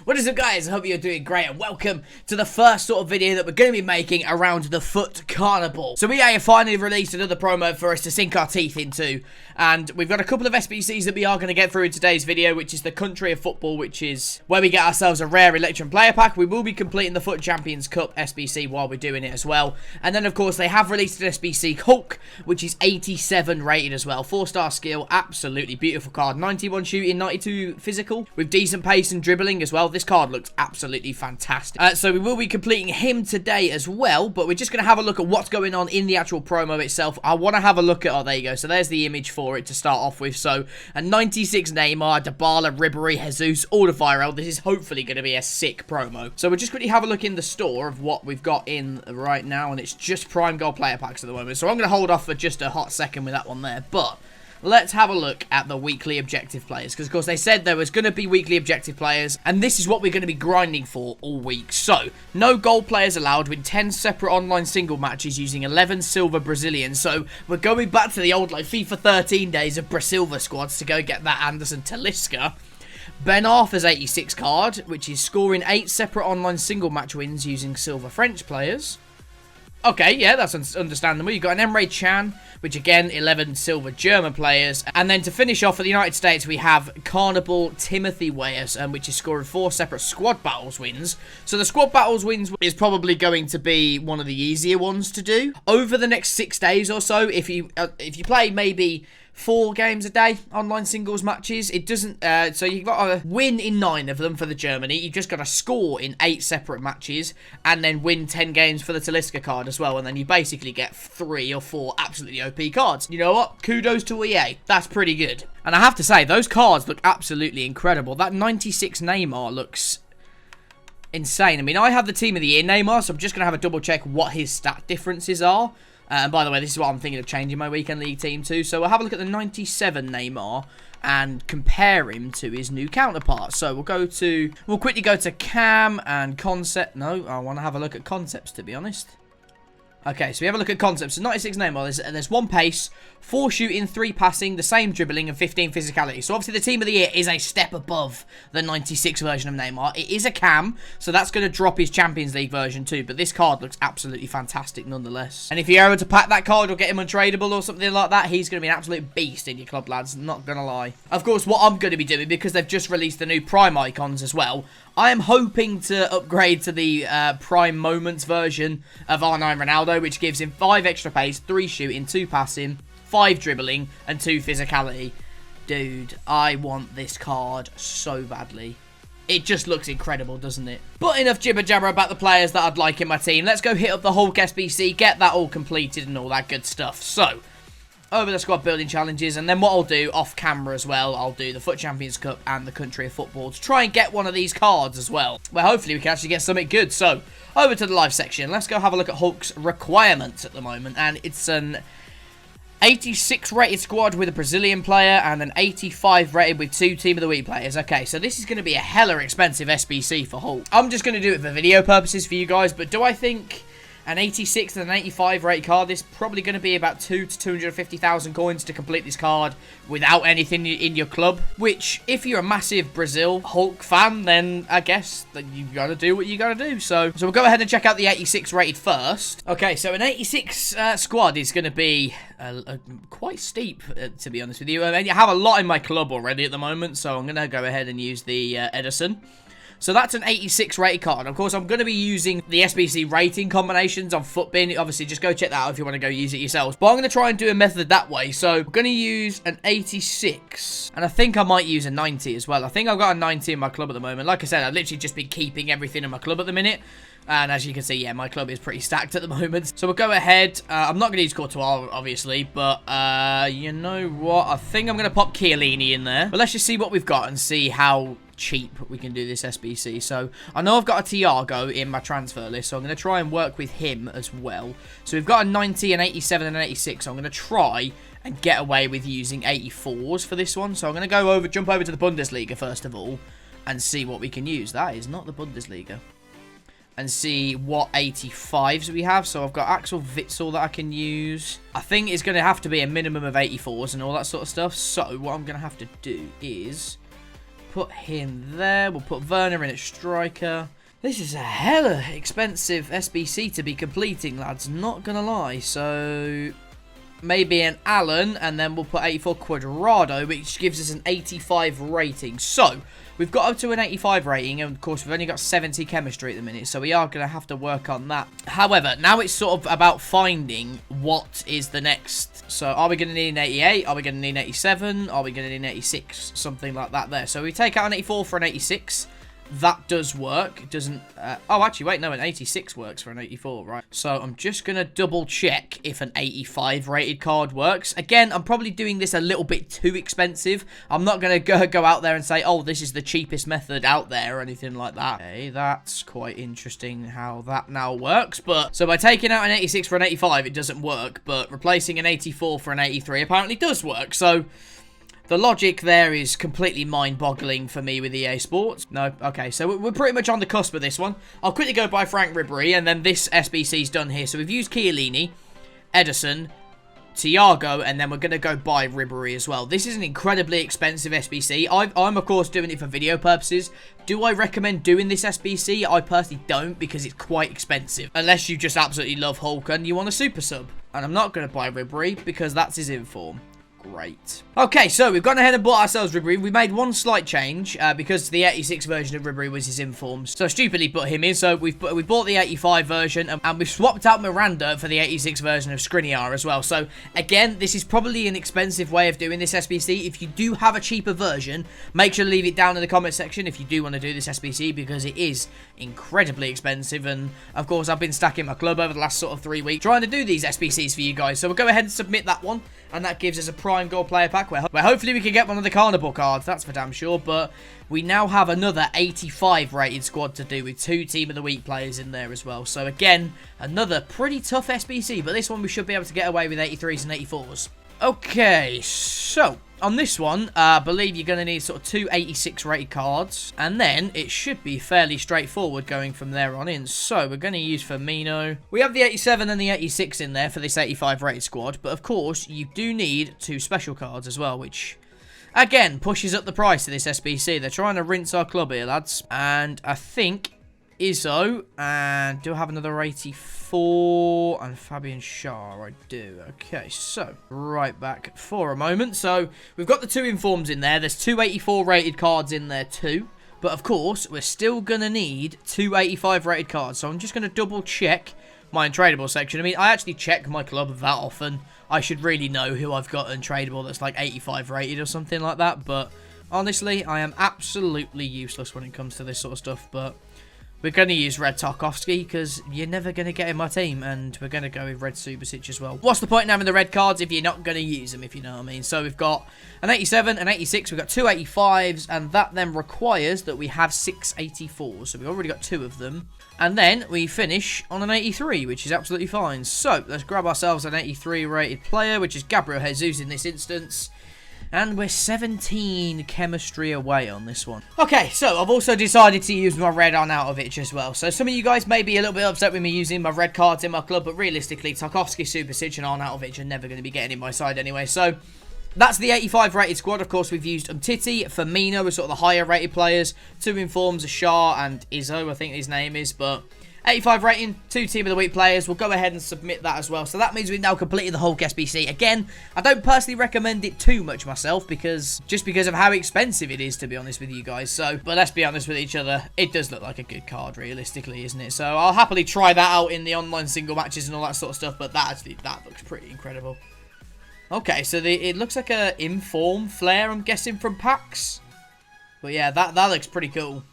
What is up, guys? I hope you're doing great and welcome to the first sort of video that we're going to be making around the Foot Carnival. So EA have finally released another promo for us to sink our teeth into, and we've got a couple of SBCs that we are going to get through in today's video, which is the Country of Football, which is where we get ourselves a rare Electrum player pack. We will be completing the Foot Champions Cup SBC while we're doing it as well. And then, of course, they have released an SBC Hulk, which is 87 rated as well. 4-star skill, absolutely beautiful card. 91 shooting, 92 physical, with decent pace and dribbling as well. This card looks absolutely fantastic. So we will be completing him today as well, but we're just going to have a look at what's going on in the actual promo itself. I want to have a look at, oh, there you go. So there's the image for it to start off with. So a 96 Neymar, Dybala, Ribery, Jesus, all the viral. This is hopefully going to be a sick promo. So we're just going to have a look in the store of what we've got in right now, and it's just prime gold player packs at the moment. So I'm going to hold off for just a hot second with that one there, but let's have a look at the weekly objective players, because of course they said there was going to be weekly objective players, and this is what we're going to be grinding for all week. So no gold players allowed, with 10 separate online single matches using 11 silver Brazilians. So we're going back to the old like FIFA 13 days of Brasilva squads to go get that Anderson Talisca. Ben Arthur's 86 card, which is scoring 8 separate online single match wins using silver French players. Okay, yeah, that's understandable. You've got an Emre Can, which again, 11 silver German players. And then to finish off for the United States, we have Carniball Timothy Weahs, which is scoring 4 separate squad battles wins. So the squad battles wins is probably going to be one of the easier ones to do. Over the next 6 days or so, if you play maybe 4 games a day, online singles matches, it doesn't, so you've got to win in 9 of them for the Germany. You've just got to score in 8 separate matches, and then win 10 games for the Talisca card as well, and then you basically get 3 or 4 absolutely OP cards. You know what? Kudos to EA. That's pretty good. And I have to say, those cards look absolutely incredible. That 96 Neymar looks insane. I mean, I have the Team of the Year Neymar, so I'm just going to have a double check what his stat differences are. And by the way, this is what I'm thinking of changing my weekend league team to. So we'll have a look at the 97 Neymar and compare him to his new counterpart. So we'll quickly go to Cam and Concept. No, I want to have a look at Concepts, to be honest. Okay, so we have a look at Concepts. So 96 Neymar, there's 1 pace, 4 shooting, 3 passing, the same dribbling, and 15 physicality. So obviously the Team of the Year is a step above the 96 version of Neymar. It is a Cam, so that's going to drop his Champions League version too, but this card looks absolutely fantastic nonetheless. And if you're able to pack that card or get him untradeable or something like that, he's going to be an absolute beast in your club, lads, not going to lie. Of course, what I'm going to be doing, because they've just released the new Prime icons as well, I am hoping to upgrade to the Prime Moments version of R9 Ronaldo, which gives him 5 extra pace, 3 shooting, 2 passing, 5 dribbling, and 2 physicality. Dude, I want this card so badly. It just looks incredible, doesn't it? But enough jibber jabber about the players that I'd like in my team. Let's go hit up the Hulk SBC, get that all completed and all that good stuff. So over the squad building challenges, and then what I'll do off camera as well, I'll do the Foot Champions Cup and the Country of Football to try and get one of these cards as well. Well, hopefully we can actually get something good. So over to the live section. Let's go have a look at Hulk's requirements at the moment, and it's an 86 rated squad with a Brazilian player and an 85 rated with 2 Team of the Week players. Okay, so this is going to be a hella expensive SBC for Hulk. I'm just going to do it for video purposes for you guys, but do I think an 86 and an 85 rate card, this is probably going to be about 2 to 250,000 coins to complete this card without anything in your club. Which, if you're a massive Brazil Hulk fan, then I guess that you got to do what you got to do. So we'll go ahead and check out the 86 rated first. Okay, so an 86 squad is going to be quite steep, to be honest with you. I mean, I have a lot in my club already at the moment, so I'm going to go ahead and use the Edison. So that's an 86 rated card. Of course, I'm going to be using the SBC rating combinations on Footbin. Obviously, just go check that out if you want to go use it yourselves. But I'm going to try and do a method that way. So I'm going to use an 86. And I think I might use a 90 as well. I think I've got a 90 in my club at the moment. Like I said, I've literally just been keeping everything in my club at the minute. And as you can see, yeah, my club is pretty stacked at the moment. So we'll go ahead. I'm not going to use Courtois, obviously. But you know what? I think I'm going to pop Chiellini in there. But let's just see what we've got and see how cheap we can do this SBC. So I know I've got a Thiago in my transfer list, so I'm going to try and work with him as well. So we've got a 90, an 87 and an 86, so I'm going to try and get away with using 84s for this one. So I'm going to jump over to the Bundesliga first of all and see what we can use. That is not the Bundesliga. And see what 85s we have. So I've got Axel Witsel that I can use. I think it's going to have to be a minimum of 84s and all that sort of stuff. So what I'm going to have to do is put him there. We'll put Werner in at striker. This is a hella expensive SBC to be completing, lads. Not gonna lie. So maybe an Allen, and then we'll put 84 Quadrado, which gives us an 85 rating. So we've got up to an 85 rating, and of course we've only got 70 chemistry at the minute, so we are going to have to work on that. However, now it's sort of about finding what is the next. So are we going to need an 88? Are we going to need an 87? Are we going to need an 86? Something like that there. So we take out an 84 for an 86. That does work. It doesn't... oh, actually, wait, no, an 86 works for an 84, right? So I'm just going to double check if an 85 rated card works. Again, I'm probably doing this a little bit too expensive. I'm not going to go out there and say, oh, this is the cheapest method out there or anything like that. Okay, that's quite interesting how that now works. But so by taking out an 86 for an 85, it doesn't work. But replacing an 84 for an 83 apparently does work. So the logic there is completely mind-boggling for me with EA Sports. No, okay, so we're pretty much on the cusp of this one. I'll quickly go by Frank Ribery, and then this SBC's done here. So we've used Chiellini, Edison, Thiago, and then we're going to go by Ribery as well. This is an incredibly expensive SBC. I'm, of course, doing it for video purposes. Do I recommend doing this SBC? I personally don't, because it's quite expensive. Unless you just absolutely love Hulk and you want a super sub. And I'm not going to buy Ribery, because that's his inform. Great. Okay, so we've gone ahead and bought ourselves Ribery. We made one slight change because the 86 version of Ribery was his informs. So I stupidly put him in. So we bought the 85 version and we've swapped out Miranda for the 86 version of Skriniar as well. So again, this is probably an expensive way of doing this SBC. If you do have a cheaper version, make sure to leave it down in the comment section if you do want to do this SBC, because it is incredibly expensive. And of course, I've been stacking my club over the last sort of 3 weeks trying to do these SBCs for you guys. So we'll go ahead and submit that one. And that gives us a prime gold player pack where hopefully we can get one of the Carnival cards. That's for damn sure. But we now have another 85 rated squad to do with 2 Team of the Week players in there as well. So again, another pretty tough SBC. But this one we should be able to get away with 83s and 84s. Okay, so on this one, I believe you're going to need sort of 2 86 rated cards. And then it should be fairly straightforward going from there on in. So we're going to use Firmino. We have the 87 and the 86 in there for this 85 rated squad. But of course, you do need 2 special cards as well, which again pushes up the price of this SBC. They're trying to rinse our club here, lads. And I think Izzo, and do I have another 84? And Fabian Schär, I do. Okay, so right back for a moment. So we've got the 2 informs in there. There's 2 84 rated cards in there too. But of course, we're still going to need 2 85 rated cards. So I'm just going to double check my untradeable section. I mean, I actually check my club that often. I should really know who I've got untradeable that's like 85 rated or something like that. But honestly, I am absolutely useless when it comes to this sort of stuff. But we're going to use Red Tarkowski because you're never going to get in my team. And we're going to go with Red Subasic as well. What's the point in having the red cards if you're not going to use them, if you know what I mean? So we've got an 87, an 86. We've got 2 85s. And that then requires that we have 6 84s. So we've already got 2 of them. And then we finish on an 83, which is absolutely fine. So let's grab ourselves an 83 rated player, which is Gabriel Jesus in this instance. And we're 17 chemistry away on this one. Okay, so I've also decided to use my red on out of it as well. So some of you guys may be a little bit upset with me using my red cards in my club, but realistically, Tarkowski, Subasic, and Arnautovic are never going to be getting in my side anyway. So that's the 85 rated squad. Of course, we've used Umtiti, Firmino as sort of the higher rated players. 2 informs, Schär and Izzo, I think his name is, but 85 rating, 2 Team of the Week players. We'll go ahead and submit that as well. So that means we've now completed the Hulk SBC. Again, I don't personally recommend it too much myself because of how expensive it is, to be honest with you guys. So, but let's be honest with each other, it does look like a good card realistically, isn't it? So I'll happily try that out in the online single matches and all that sort of stuff, but that looks pretty incredible. Okay, so it looks like a inform flare, I'm guessing, from packs. But yeah, that looks pretty cool.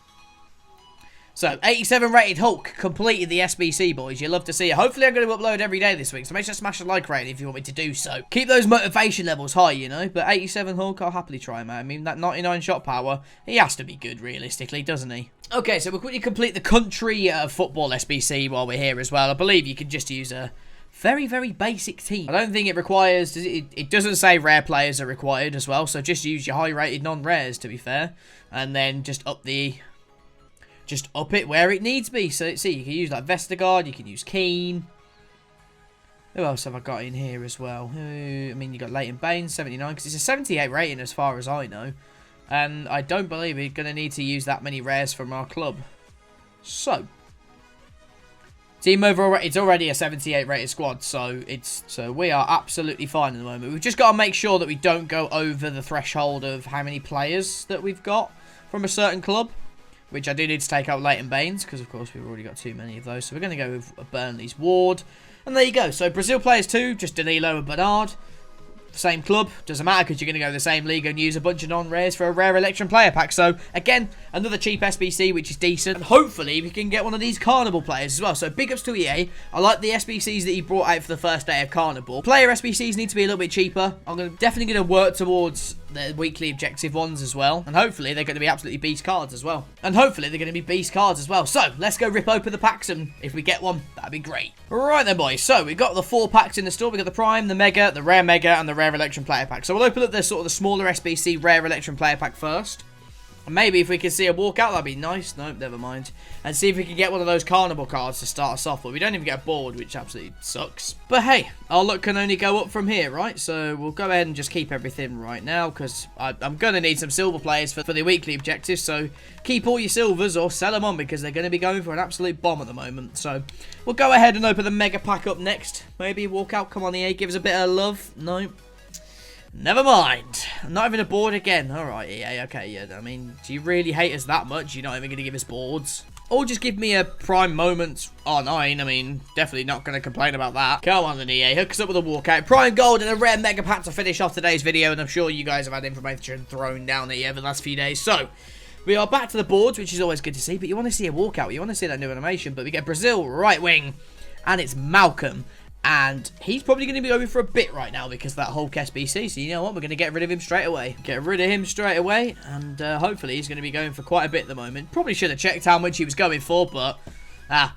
So, 87 rated Hulk completed the SBC, boys. You'll love to see it. Hopefully, I'm going to upload every day this week, so make sure to smash the like rating if you want me to do so. Keep those motivation levels high, you know. But 87 Hulk, I'll happily try, man. I mean, that 99 shot power, he has to be good, realistically, doesn't he? Okay, so we'll quickly complete the country Football SBC while we're here as well. I believe you can just use a very, very basic team. I don't think it requires... It doesn't say rare players are required as well, so just use your high-rated non-rares, to be fair. And then just up it where it needs to be. So, see, you can use like Vestergaard, you can use Keane. Who else have I got in here as well? I mean, you got Leighton Baines, 79, because it's a 78 rating as far as I know. And I don't believe we're going to need to use that many rares from our club. So, team overall, it's already a 78 rated squad, so we are absolutely fine at the moment. We've just got to make sure that we don't go over the threshold of how many players that we've got from a certain club, which I do need to take out Leighton Baines, because of course we've already got too many of those. So we're going to go with Burnley's Ward, and there you go. So Brazil players 2, just Danilo and Bernard. Same club, doesn't matter because you're going to go to the same league and use a bunch of non-rares for a rare election player pack. So again, another cheap SBC, which is decent, and hopefully we can get one of these Carnival players as well. So big ups to EA. I like the SBCs that he brought out for the first day of Carnival. Player SBCs need to be a little bit cheaper. I'm definitely going to work towards the weekly objective ones as well, and hopefully they're going to be absolutely beast cards as well. So let's go rip open the packs, and if we get one, that'd be great. Right then, boys, so we've got the 4 packs in the store. We've got the Prime, the Mega, the Rare Mega, and the Rare Election Player Pack. So we'll open up the sort of the smaller SBC Rare Election Player Pack first. And maybe if we can see a walkout, that'd be nice. Nope, never mind. And see if we can get one of those Carnival cards to start us off. But we don't even get a board, which absolutely sucks. But hey, our luck can only go up from here, right? So we'll go ahead and just keep everything right now, because I'm going to need some silver players for the weekly objectives. So keep all your silvers or sell them on, because they're going to be going for an absolute bomb at the moment. So we'll go ahead and open the Mega Pack up next. Maybe walkout. Come on, EA, give us a bit of love. No. Never mind. I'm not even a board again. Alright, EA, okay, yeah. I mean, do you really hate us that much? You're not even going to give us boards? Or just give me a Prime Moments R9. I mean, definitely not going to complain about that. Come on then, EA. Hook us up with a walkout. Prime Gold and a Rare Mega Pack to finish off today's video. And I'm sure you guys have had information thrown down at you over the last few days. So, we are back to the boards, which is always good to see. But you want to see a walkout. You want to see that new animation. But we get Brazil, right wing. And it's Malcolm. And he's probably going to be going for a bit right now because of that Hulk SBC. So you know what? We're going to get rid of him straight away. And hopefully he's going to be going for quite a bit at the moment. Probably should have checked how much he was going for, but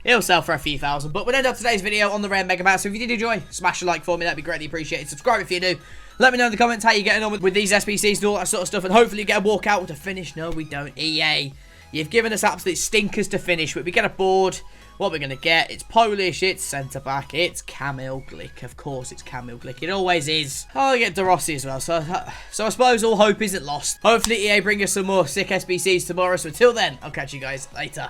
he'll sell for a few thousand. But we'll end up today's video on the Rare Mega Pack. So if you did enjoy, smash a like for me. That'd be greatly appreciated. Subscribe if you're new. Let me know in the comments how you're getting on with these SBCs and all that sort of stuff. And hopefully you get a walkout to finish. No, we don't. EA. You've given us absolute stinkers to finish, but we get a board. What we're going to get, it's Polish, it's centre-back, it's Kamil Glik. Of course it's Kamil Glik. It always is. Oh, I get De Rossi as well. So I suppose all hope isn't lost. Hopefully EA bring us some more sick SBCs tomorrow. So until then, I'll catch you guys later.